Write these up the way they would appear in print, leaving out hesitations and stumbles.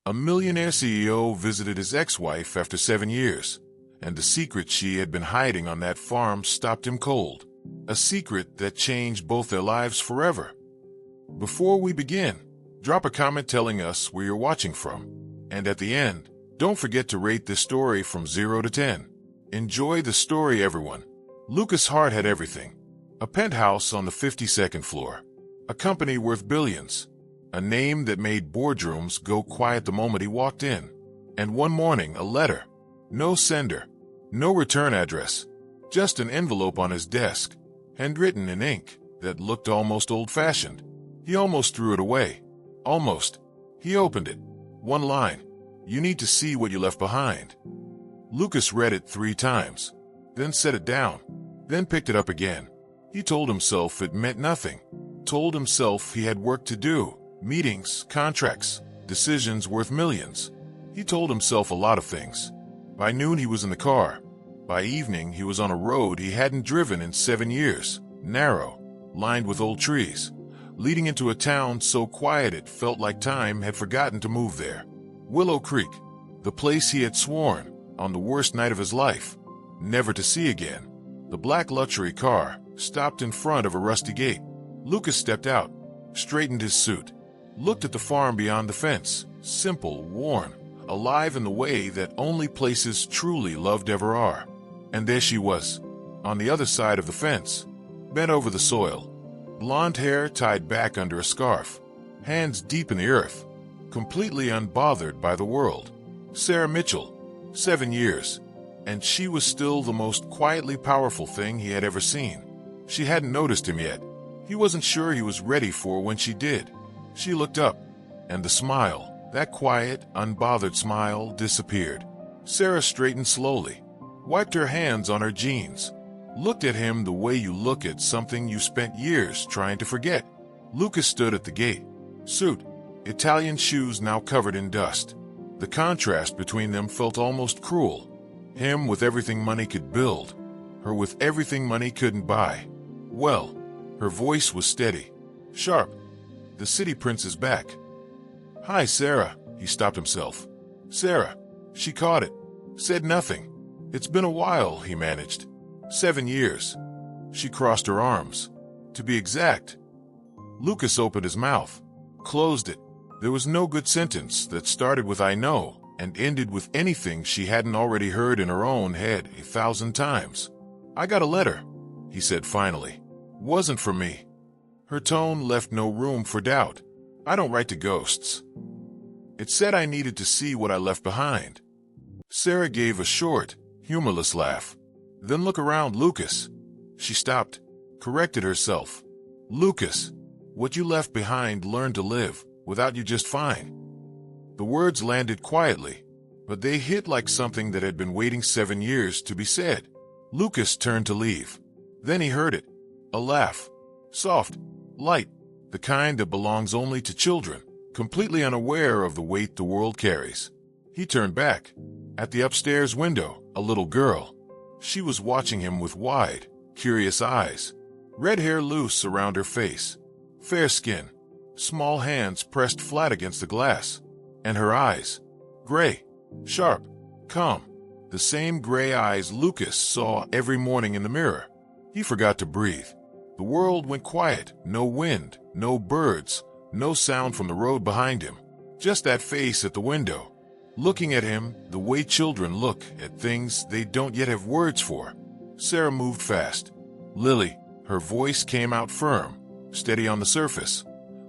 A millionaire CEO visited his ex-wife after 7 years, and the secret she had been hiding on that farm stopped him cold. A secret that changed both their lives forever. Before we begin, drop a comment telling us where you're watching from. And at the end, don't forget to rate this story from 0 to 10. Enjoy the story, everyone. Lucas Hart had everything. A penthouse on the 52nd floor. A company worth billions. A name that made boardrooms go quiet the moment he walked in. And one morning, a letter. No sender. No return address. Just an envelope on his desk, handwritten in ink that looked almost old-fashioned. He almost threw it away. Almost. He opened it. One line. You need to see what you left behind. Lucas read it 3 times, then set it down, then picked it up again. He told himself it meant nothing. Told himself he had work to do, meetings, contracts, decisions worth millions. He told himself a lot of things. By noon he was in the car. By evening he was on a road he hadn't driven in 7 years, narrow, lined with old trees, leading into a town so quiet it felt like time had forgotten to move there. Willow Creek, the place he had sworn, on the worst night of his life, never to see again. The black luxury car stopped in front of a rusty gate. Lucas stepped out, straightened his suit, looked at the farm beyond the fence, simple, warm, alive in the way that only places truly loved ever are. And there she was, on the other side of the fence, bent over the soil, blonde hair tied back under a scarf, hands deep in the earth, completely unbothered by the world. Sarah Mitchell, 7 years, and she was still the most quietly powerful thing he had ever seen. She hadn't noticed him yet. He wasn't sure he was ready for when she did. She looked up, and the smile, that quiet, unbothered smile, disappeared. Sarah straightened slowly, wiped her hands on her jeans, looked at him the way you look at something you spent years trying to forget. Lucas stood at the gate. Suit, Italian shoes now covered in dust. The contrast between them felt almost cruel. Him with everything money could build, her with everything money couldn't buy. Well, her voice was steady, sharp. The city prince is back. Hi, Sarah. He stopped himself. Sarah. She caught it. Said nothing. It's been a while, he managed. 7 years. She crossed her arms. To be exact. Lucas opened his mouth, closed it. There was no good sentence that started with I know and ended with anything she hadn't already heard in her own head 1,000 times. I got a letter, he said finally. Wasn't for me. Her tone left no room for doubt. I don't write to ghosts. It said I needed to see what I left behind. Sarah gave a short, humorless laugh. Then look around, Lucas. She stopped, corrected herself. Lucas, what you left behind learned to live without you just fine. The words landed quietly, but they hit like something that had been waiting 7 years to be said. Lucas turned to leave. Then he heard it. A laugh. Soft, light, the kind that belongs only to children, completely unaware of the weight the world carries. He turned back. At the upstairs window, a little girl. She was watching him with wide, curious eyes. Red hair loose around her face. Fair skin. Small hands pressed flat against the glass. And her eyes. Gray. Sharp. Calm. The same gray eyes Lucas saw every morning in the mirror. He forgot to breathe. The world went quiet. No wind. No birds. No sound from the road behind him. Just that face at the window. Looking at him the way children look at things they don't yet have words for. Sarah moved fast. Lily. Her voice came out firm, steady on the surface.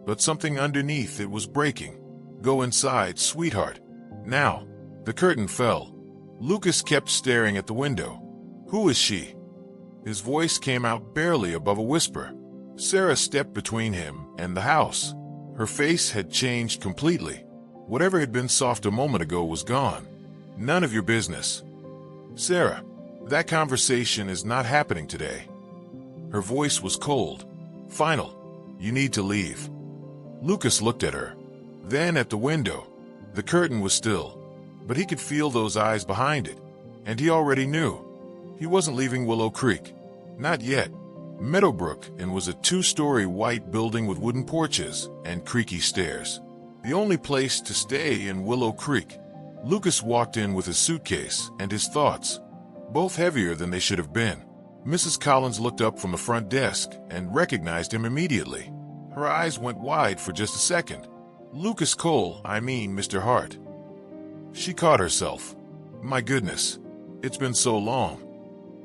But something underneath it was breaking. Go inside, sweetheart. Now. The curtain fell. Lucas kept staring at the window. Who is she? His voice came out barely above a whisper. Sarah stepped between him and the house. Her face had changed completely. Whatever had been soft a moment ago was gone. None of your business. Sarah, that conversation is not happening today. Her voice was cold. Final. You need to leave. Lucas looked at her. Then at the window. The curtain was still, but he could feel those eyes behind it. And he already knew. He wasn't leaving Willow Creek. Not yet. Meadowbrook Inn was a 2-story white building with wooden porches and creaky stairs. The only place to stay in Willow Creek. Lucas walked in with his suitcase and his thoughts, both heavier than they should have been. Mrs. Collins looked up from the front desk and recognized him immediately. Her eyes went wide for just a second. Lucas Cole, I mean Mr. Hart. She caught herself. My goodness, it's been so long.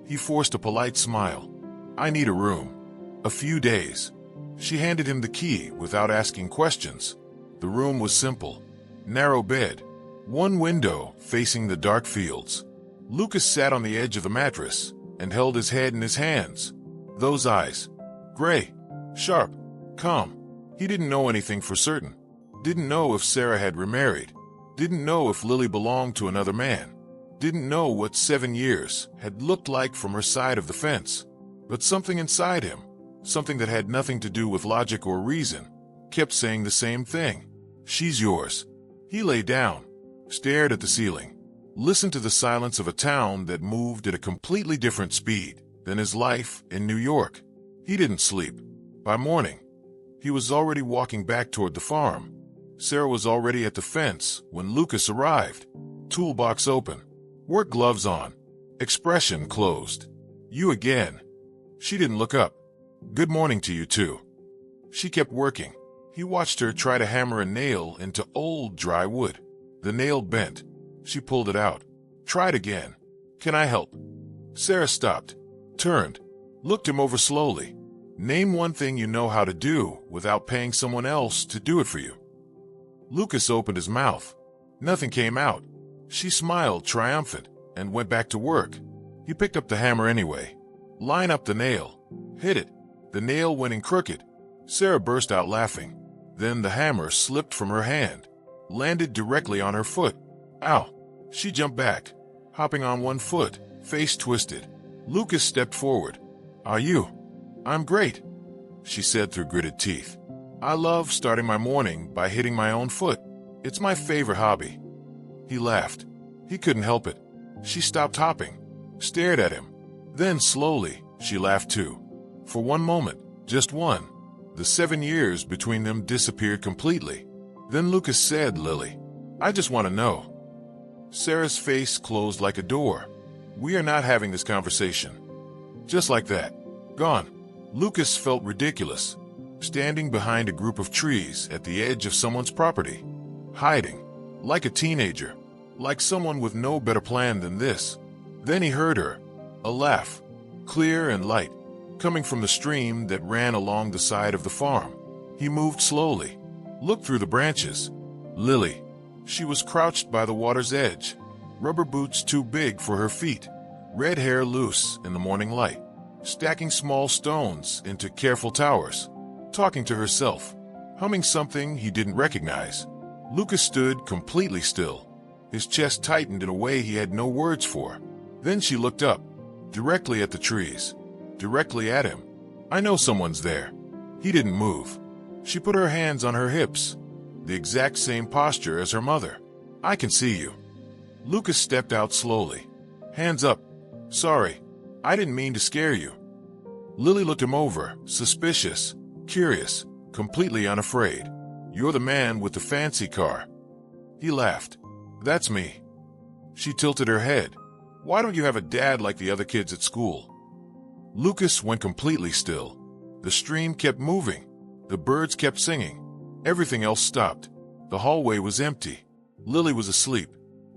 He forced a polite smile. I need a room. A few days. She handed him the key without asking questions. The room was simple. Narrow bed. One window facing the dark fields. Lucas sat on the edge of the mattress and held his head in his hands. Those eyes. Gray. Sharp. Calm. He didn't know anything for certain. Didn't know if Sarah had remarried. Didn't know if Lily belonged to another man. Didn't know what 7 years had looked like from her side of the fence. But something inside him, something that had nothing to do with logic or reason, kept saying the same thing. She's yours. He lay down, stared at the ceiling, listened to the silence of a town that moved at a completely different speed than his life in New York. He didn't sleep. By morning, he was already walking back toward the farm. Sarah was already at the fence when Lucas arrived. Toolbox open. Work gloves on. Expression closed. You again. She didn't look up. Good morning to you too. She kept working. He watched her try to hammer a nail into old dry wood. The nail bent. She pulled it out. Tried again. Can I help? Sarah stopped. Turned. Looked him over slowly. Name one thing you know how to do without paying someone else to do it for you. Lucas opened his mouth. Nothing came out. She smiled triumphant and went back to work. He picked up the hammer anyway. Line up the nail. Hit it. The nail went in crooked. Sarah burst out laughing. Then the hammer slipped from her hand, landed directly on her foot. Ow! She jumped back, hopping on one foot, face twisted. Lucas stepped forward. Are you? I'm great, she said through gritted teeth. I love starting my morning by hitting my own foot. It's my favorite hobby. He laughed. He couldn't help it. She stopped hopping, stared at him. Then slowly, she laughed too. For one moment, just one, the 7 years between them disappeared completely. Then Lucas said, Lily, I just want to know. Sarah's face closed like a door. We are not having this conversation. Just like that. Gone. Lucas felt ridiculous, standing behind a group of trees at the edge of someone's property, hiding, like a teenager, like someone with no better plan than this. Then he heard her, a laugh, clear and light, coming from the stream that ran along the side of the farm. He moved slowly, looked through the branches. Lily. She was crouched by the water's edge, rubber boots too big for her feet, red hair loose in the morning light, stacking small stones into careful towers, talking to herself, humming something he didn't recognize. Lucas stood completely still, his chest tightened in a way he had no words for. Then she looked up, directly at the trees, directly at him. I know someone's there. He didn't move. She put her hands on her hips, the exact same posture as her mother. I can see you. Lucas stepped out slowly. Hands up. Sorry, I didn't mean to scare you. Lily looked him over, suspicious, curious, completely unafraid. You're the man with the fancy car. He laughed. That's me. She tilted her head. Why don't you have a dad like the other kids at school? Lucas went completely still. The stream kept moving. The birds kept singing. Everything else stopped. The hallway was empty. Lily was asleep.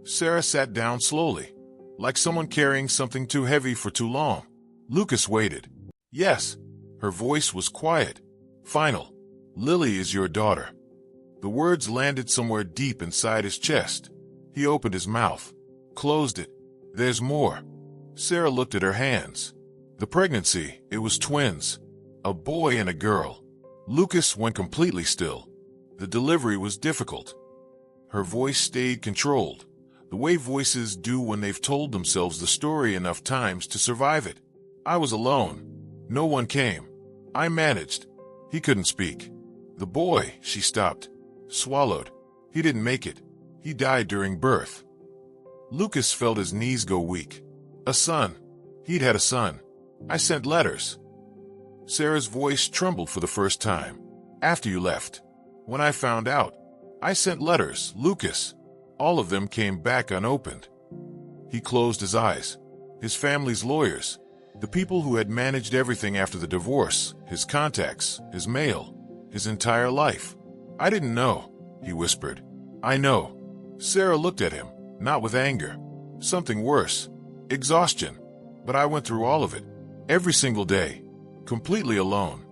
Sarah sat down slowly, like someone carrying something too heavy for too long. Lucas waited. Yes. Her voice was quiet, final. Lily is your daughter. The words landed somewhere deep inside his chest. He opened his mouth, closed it. There's more. Sarah looked at her hands. The pregnancy, it was twins. A boy and a girl. Lucas went completely still. The delivery was difficult. Her voice stayed controlled, the way voices do when they've told themselves the story enough times to survive it. I was alone. No one came. I managed. He couldn't speak. The boy, she stopped, swallowed. He didn't make it. He died during birth. Lucas felt his knees go weak. A son. He'd had a son. I sent letters. Sarah's voice trembled for the first time. After you left. When I found out, I sent letters, Lucas. All of them came back unopened. He closed his eyes. His family's lawyers, the people who had managed everything after the divorce, his contacts, his mail, his entire life. I didn't know, he whispered. I know. Sarah looked at him, not with anger. Something worse. Exhaustion. But I went through all of it. Every single day. Completely alone.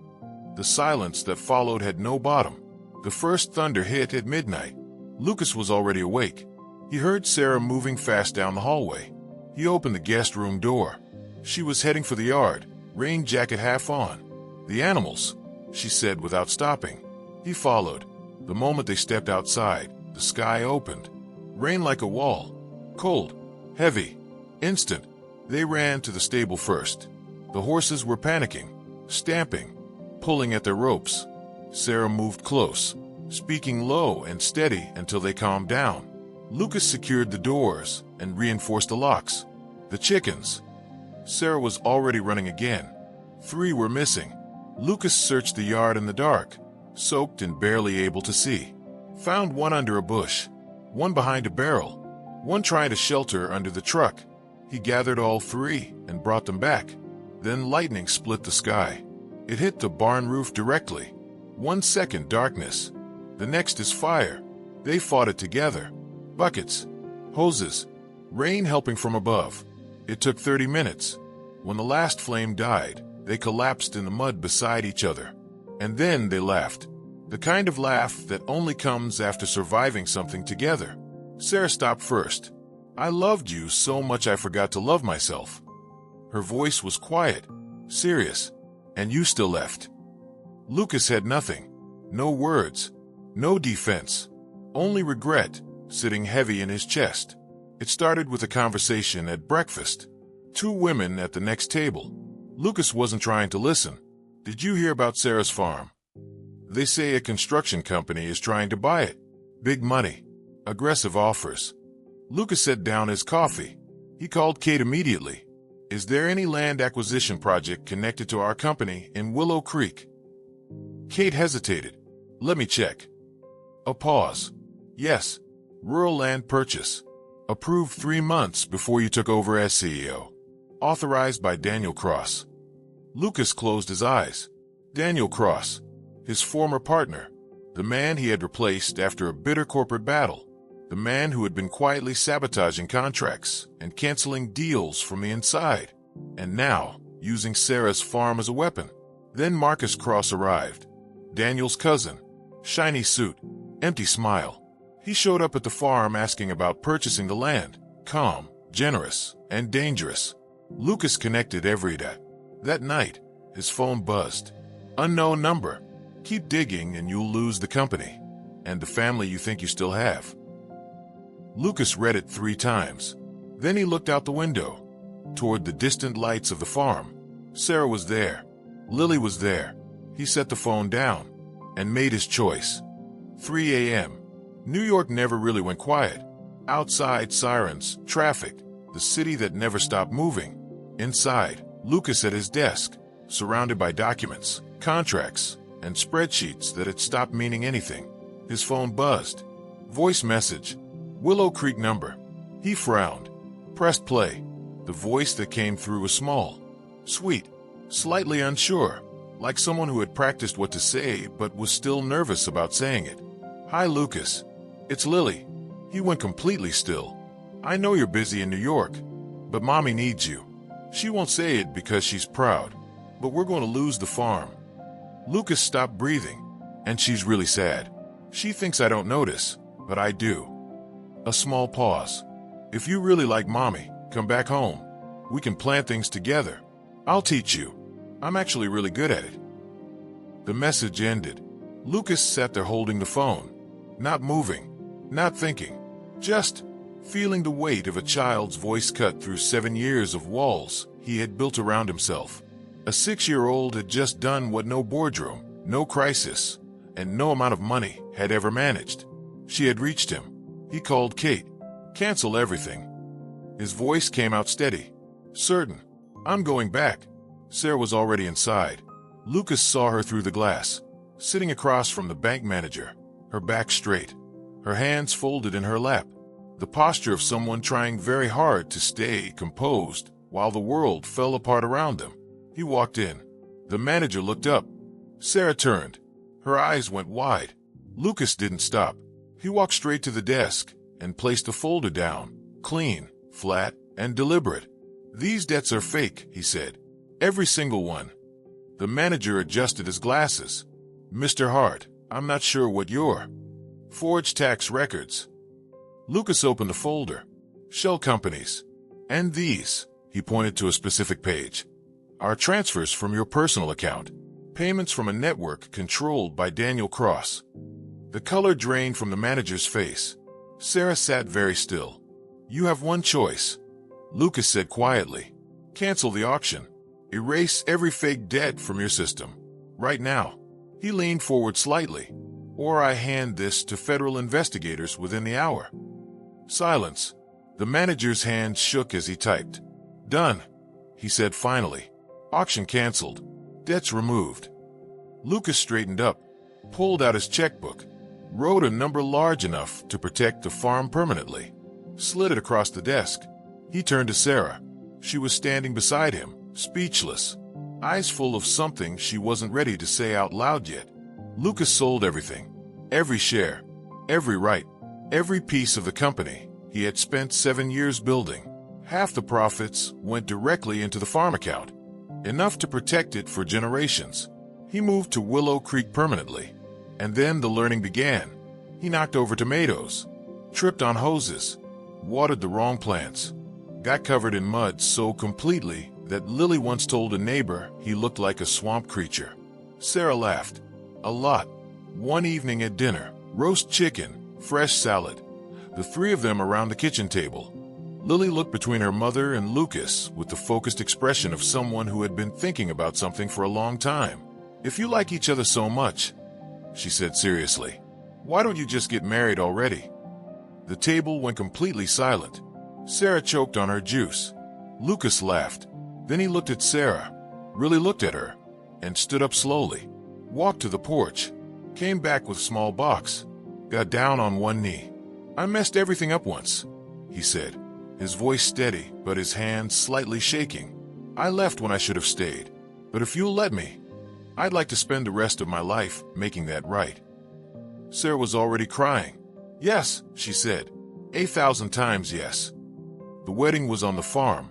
The silence that followed had no bottom. The first thunder hit at midnight. Lucas was already awake. He heard Sarah moving fast down the hallway. He opened the guest room door. She was heading for the yard, rain jacket half on. The animals, she said without stopping. He followed. The moment they stepped outside, the sky opened. Rain like a wall. Cold. Heavy. Instant. They ran to the stable first. The horses were panicking, stamping, pulling at their ropes. Sarah moved close, speaking low and steady until they calmed down. Lucas secured the doors and reinforced the locks. The chickens. Sarah was already running again. 3 were missing. Lucas searched the yard in the dark, soaked and barely able to see. Found one under a bush, one behind a barrel, one trying to shelter under the truck. He gathered all 3 and brought them back. Then lightning split the sky. It hit the barn roof directly. 1 second darkness. The next is fire. They fought it together. Buckets, hoses, rain helping from above. It took 30 minutes. When the last flame died, they collapsed in the mud beside each other. And then they laughed. The kind of laugh that only comes after surviving something together. Sarah stopped first. I loved you so much I forgot to love myself. Her voice was quiet, serious, and you still left. Lucas had nothing. No words. No defense. Only regret, sitting heavy in his chest. It started with a conversation at breakfast. 2 women at the next table. Lucas wasn't trying to listen. Did you hear about Sarah's farm? They say a construction company is trying to buy it. Big money. Aggressive offers. Lucas set down his coffee. He called Kate immediately. Is there any land acquisition project connected to our company in Willow Creek? Kate hesitated. Let me check. A pause. Yes. Rural land purchase. Approved 3 months before you took over as CEO. Authorized by Daniel Cross. Lucas closed his eyes. Daniel Cross. His former partner. The man he had replaced after a bitter corporate battle. The man who had been quietly sabotaging contracts and canceling deals from the inside. And now, using Sarah's farm as a weapon. Then Marcus Cross arrived. Daniel's cousin. Shiny suit. Empty smile. He showed up at the farm asking about purchasing the land. Calm, generous, and dangerous. Lucas connected every day. That night, his phone buzzed. Unknown number. Keep digging and you'll lose the company. And the family you think you still have. Lucas read it 3 times. Then he looked out the window, toward the distant lights of the farm. Sarah was there. Lily was there. He set the phone down and made his choice. 3 a.m. New York never really went quiet. Outside, sirens, traffic, the city that never stopped moving. Inside, Lucas at his desk, surrounded by documents, contracts, and spreadsheets that had stopped meaning anything. His phone buzzed. Voice message. Willow Creek number. He frowned. Pressed play. The voice that came through was small, sweet, slightly unsure, like someone who had practiced what to say but was still nervous about saying it. Hi, Lucas. It's Lily. He went completely still. I know you're busy in New York, but Mommy needs you. She won't say it because she's proud, but we're going to lose the farm. Lucas stopped breathing, and she's really sad. She thinks I don't notice, but I do. A small pause. If you really like Mommy, come back home. We can plan things together. I'll teach you. I'm actually really good at it. The message ended. Lucas sat there holding the phone, not moving, not thinking, just feeling the weight of a child's voice cut through 7 years of walls he had built around himself. A 6-year-old had just done what no boardroom, no crisis, and no amount of money had ever managed. She had reached him. He called Kate. Cancel everything. His voice came out steady. Certain. I'm going back. Sarah was already inside. Lucas saw her through the glass, sitting across from the bank manager, her back straight, her hands folded in her lap, the posture of someone trying very hard to stay composed while the world fell apart around them. He walked in. The manager looked up. Sarah turned. Her eyes went wide. Lucas didn't stop. He walked straight to the desk and placed the folder down, clean, flat, and deliberate. "These debts are fake," he said. "Every single one." The manager adjusted his glasses. "Mr. Hart, I'm not sure what you're—" "Forged tax records." Lucas opened the folder. "Shell companies. And these," he pointed to a specific page, "are transfers from your personal account. Payments from a network controlled by Daniel Cross." The color drained from the manager's face. Sarah sat very still. "You have one choice," Lucas said quietly. "Cancel the auction. Erase every fake debt from your system. Right now." He leaned forward slightly. "Or I hand this to federal investigators within the hour." Silence. The manager's hand shook as he typed. "Done," he said finally. "Auction canceled. Debts removed." Lucas straightened up, pulled out his checkbook, wrote a number large enough to protect the farm permanently, slid it across the desk. He turned to Sarah. She was standing beside him, speechless, eyes full of something she wasn't ready to say out loud yet. Lucas sold everything. Every share. Every right. Every piece of the company he had spent 7 years building. Half the profits went directly into the farm account, enough to protect it for generations. He moved to Willow Creek permanently. And then the learning began. He knocked over tomatoes, tripped on hoses, watered the wrong plants, got covered in mud so completely that Lily once told a neighbor he looked like a swamp creature. Sarah laughed. A lot. One evening at dinner, roast chicken, fresh salad, the three of them around the kitchen table. Lily looked between her mother and Lucas with the focused expression of someone who had been thinking about something for a long time. "If you like each other so much," she said seriously, "why don't you just get married already?" The table went completely silent. Sarah choked on her juice. Lucas laughed. Then he looked at Sarah, really looked at her, and stood up slowly, walked to the porch, came back with a small box, got down on one knee. "I messed everything up once," he said, his voice steady but his hands slightly shaking. "I left when I should have stayed. But if you'll let me, I'd like to spend the rest of my life making that right." Sarah was already crying. "Yes," she said, 1,000 times yes. The wedding was on the farm,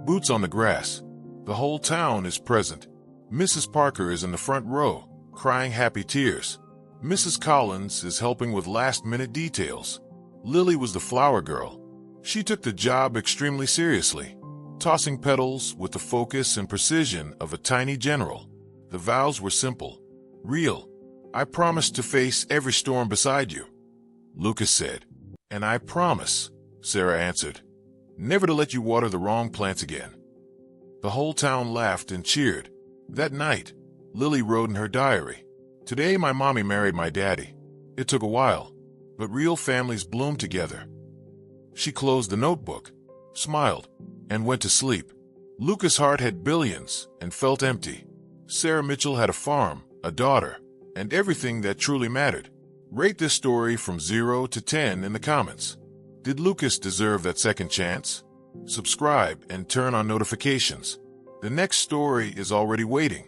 boots on the grass. The whole town is present. Mrs. Parker is in the front row, crying happy tears. Mrs. Collins is helping with last-minute details. Lily was the flower girl. She took the job extremely seriously, tossing petals with the focus and precision of a tiny general. The vows were simple, real. "I promise to face every storm beside you," Lucas said. "And I promise," Sarah answered, "never to let you water the wrong plants again." The whole town laughed and cheered. That night, Lily wrote in her diary, "Today my mommy married my daddy. It took a while, but real families bloom together." She closed the notebook, smiled, and went to sleep. Lucas Hart had billions and felt empty. Sarah Mitchell had a farm, a daughter, and everything that truly mattered. Rate this story from 0 to 10 in the comments. Did Lucas deserve that second chance? Subscribe and turn on notifications. The next story is already waiting.